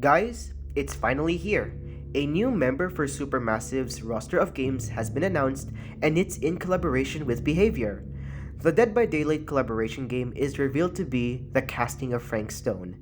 Guys, it's finally here. A new member for Supermassive's roster of games has been announced, and it's in collaboration with Behaviour. The Dead by Daylight collaboration game is revealed to be the casting of Frank Stone.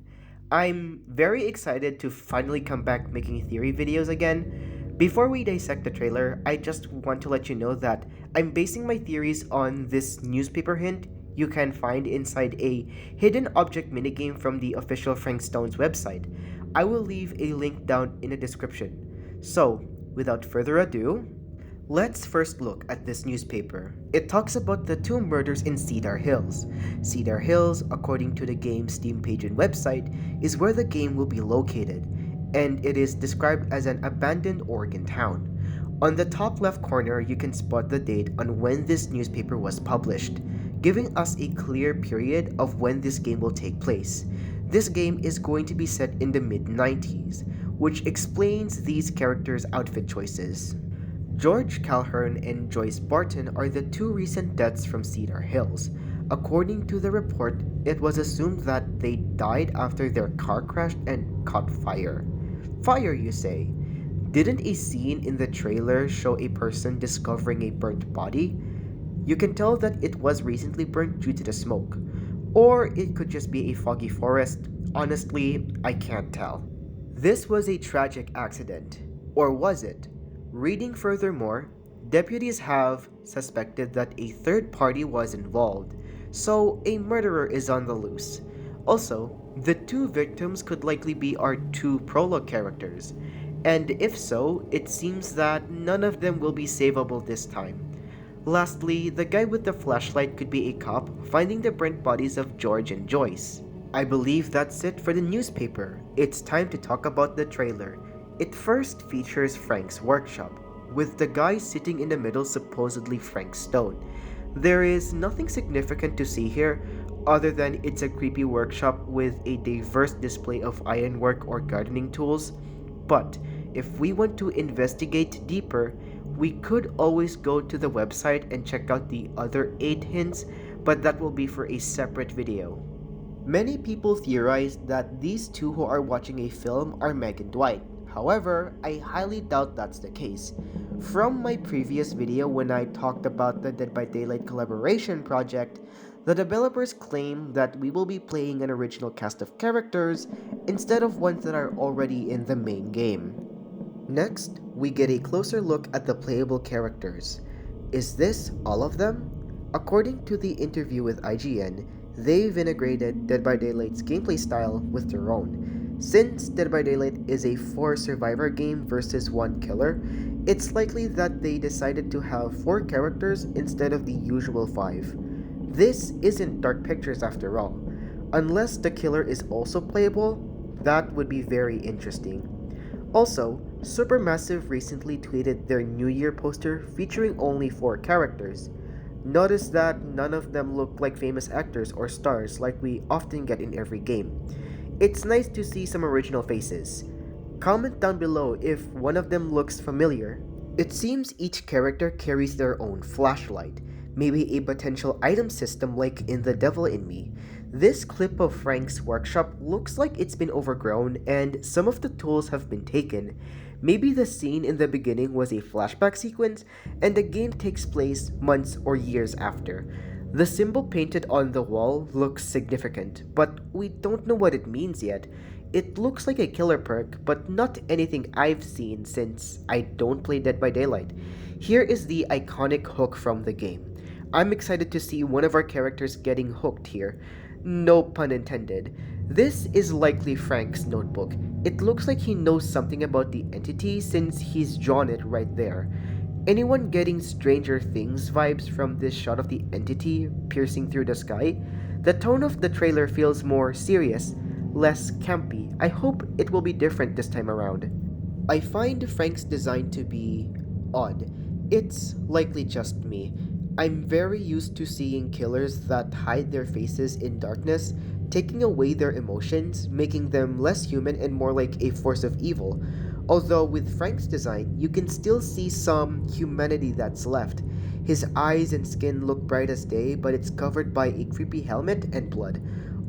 I'm very excited to finally come back making theory videos again. Before we dissect the trailer, I just want to let you know that I'm basing my theories on this newspaper hint you can find inside a hidden object minigame from the official Frank Stone's website. I will leave a link down in the description. So, without further ado, let's first look at this newspaper. It talks about the two murders in Cedar Hills. Cedar Hills, according to the game's Steam page and website, is where the game will be located, and it is described as an abandoned Oregon town. On the top left corner, you can spot the date on when this newspaper was published, giving us a clear period of when this game will take place. This game is going to be set in the mid-90s, which explains these characters' outfit choices. George Calhern and Joyce Barton are the two recent deaths from Cedar Hills. According to the report, it was assumed that they died after their car crashed and caught fire. Fire, you say? Didn't a scene in the trailer show a person discovering a burnt body? You can tell that it was recently burnt due to the smoke. Or it could just be a foggy forest. Honestly, I can't tell. This was a tragic accident. Or was it? Reading furthermore, deputies have suspected that a third party was involved, so a murderer is on the loose. Also, the two victims could likely be our two prologue characters, and if so, it seems that none of them will be savable this time. Lastly, the guy with the flashlight could be a cop finding the burnt bodies of George and Joyce. I believe that's it for the newspaper. It's time to talk about the trailer. It first features Frank's workshop, with the guy sitting in the middle supposedly Frank Stone. There is nothing significant to see here other than it's a creepy workshop with a diverse display of ironwork or gardening tools. But if we want to investigate deeper, we could always go to the website and check out the other 8 hints, but that will be for a separate video. Many people theorize that these two who are watching a film are Meg and Dwight. However, I highly doubt that's the case. From my previous video when I talked about the Dead by Daylight collaboration project, the developers claim that we will be playing an original cast of characters instead of ones that are already in the main game. Next, we get a closer look at the playable characters. Is this all of them? According to the interview with IGN, they've integrated Dead by Daylight's gameplay style with their own. Since Dead by Daylight is a 4 survivor game versus 1 killer, it's likely that they decided to have 4 characters instead of the usual 5. This isn't Dark Pictures after all. Unless the killer is also playable, that would be very interesting. Also, Supermassive recently tweeted their New Year poster featuring only 4 characters. Notice that none of them look like famous actors or stars like we often get in every game. It's nice to see some original faces. Comment down below if one of them looks familiar. It seems each character carries their own flashlight, maybe a potential item system like in The Devil in Me. This clip of Frank's workshop looks like it's been overgrown and some of the tools have been taken. Maybe the scene in the beginning was a flashback sequence and the game takes place months or years after. The symbol painted on the wall looks significant, but we don't know what it means yet. It looks like a killer perk, but not anything I've seen since I don't play Dead by Daylight. Here is the iconic hook from the game. I'm excited to see one of our characters getting hooked here. No pun intended. This is likely Frank's notebook. It looks like he knows something about the entity since he's drawn it right there. Anyone getting Stranger Things vibes from this shot of the entity piercing through the sky? The tone of the trailer feels more serious, less campy. I hope it will be different this time around. I find Frank's design to be odd. It's likely just me. I'm very used to seeing killers that hide their faces in darkness, taking away their emotions, making them less human and more like a force of evil. Although with Frank's design, you can still see some humanity that's left. His eyes and skin look bright as day, but it's covered by a creepy helmet and blood.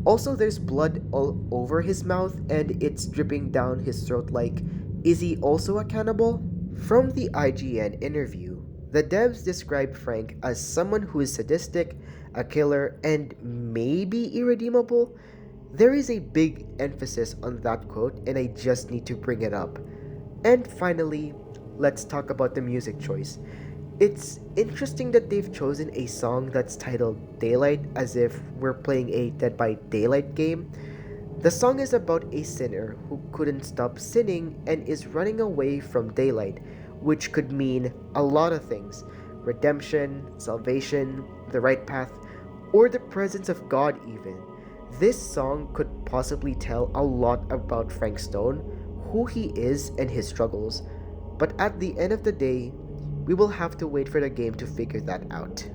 Also, there's blood all over his mouth and it's dripping down his throat like, is he also a cannibal? From the IGN interview, the devs describe Frank as someone who is sadistic, a killer, and maybe irredeemable. There is a big emphasis on that quote, and I just need to bring it up. And finally, let's talk about the music choice. It's interesting that they've chosen a song that's titled Daylight as if we're playing a Dead by Daylight game. The song is about a sinner who couldn't stop sinning and is running away from daylight, which could mean a lot of things: redemption, salvation, the right path, or the presence of God, even. This song could possibly tell a lot about Frank Stone, who he is, and his struggles. But at the end of the day, we will have to wait for the game to figure that out.